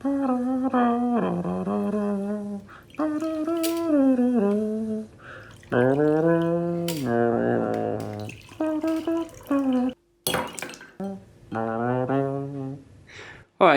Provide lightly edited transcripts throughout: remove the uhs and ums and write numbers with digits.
Alright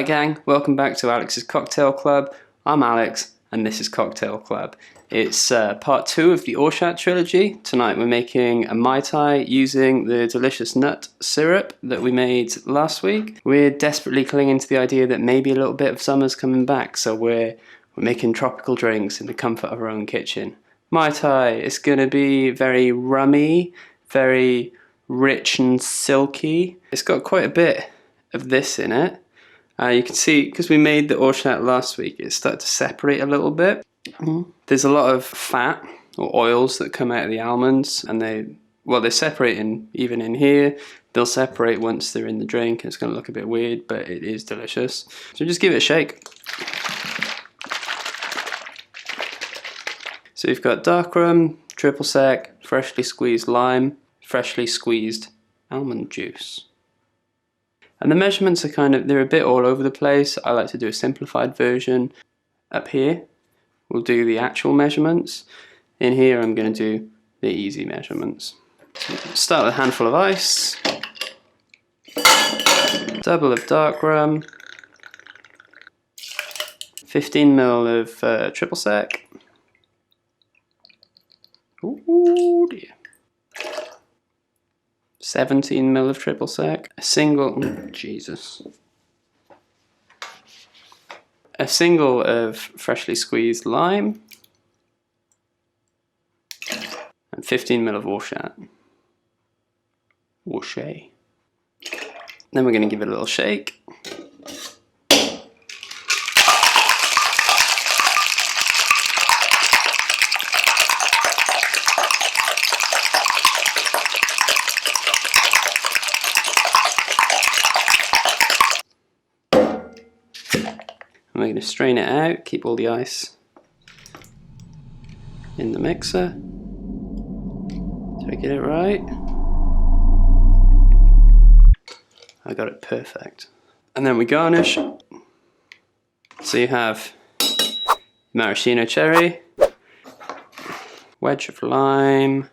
gang, welcome back to Alex's Cocktail Club. I'm Alex and this is Cocktail Club. It's part 2 of the Orgeat trilogy. Tonight we're making a Mai Tai using the delicious nut syrup that we made last week. We're desperately clinging to the idea that maybe a little bit of summer's coming back, so we're making tropical drinks in the comfort of our own kitchen. Mai Tai is going to be very rummy, very rich and silky. It's got quite a bit of this in it. You can see, because we made the Orgeat last week, it started to separate a little bit. There's a lot of fat or oils that come out of the almonds, and they're separating even in here. They'll separate once they're in the drink. It's going to look a bit weird, but it is delicious. So just give it a shake. So you've got dark rum, triple sec, freshly squeezed lime, freshly squeezed almond juice. And the measurements are they're a bit all over the place. I like to do a simplified version. Up here, we'll do the actual measurements. In here, I'm going to do the easy measurements. Start with a handful of ice, double of dark rum, 15 ml of triple sec. Ooh dear. 17 ml of triple sec, a single of freshly squeezed lime, and 15 ml of Orgeat. Then we're going to give it a little shake. And we're going to strain it out, keep all the ice in the mixer. Did I get it right? I got it perfect. And then we garnish. So you have maraschino cherry, wedge of lime,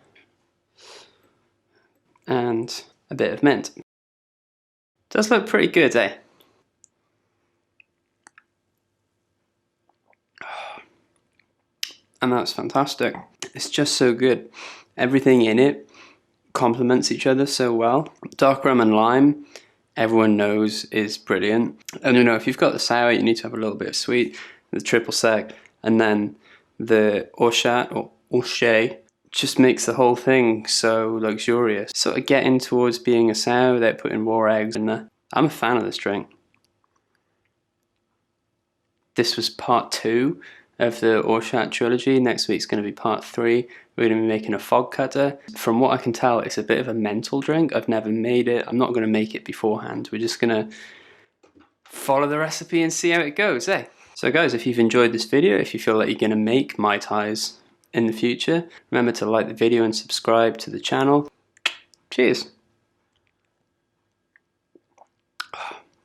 and a bit of mint. Does look pretty good, eh? And that's fantastic. It's just so good. Everything in it complements each other so well. Dark rum and lime, everyone knows is brilliant. And you know, if you've got the sour, you need to have a little bit of sweet. The triple sec, and then the Orgeat or Orgeat just makes the whole thing so luxurious. Sort of getting towards being a sour without putting raw eggs in there. I'm a fan of this drink. This was part 2 of the Orgeat trilogy. Next week's going to be part 3. We're going to be making a fog cutter. From what I can tell, it's a bit of a mental drink. I've never made it. I'm not going to make it beforehand. We're just going to follow the recipe and see how it goes, eh? So guys, if you've enjoyed this video, if you feel like you're going to make Mai Tais in the future, remember to like the video and subscribe to the channel. Cheers!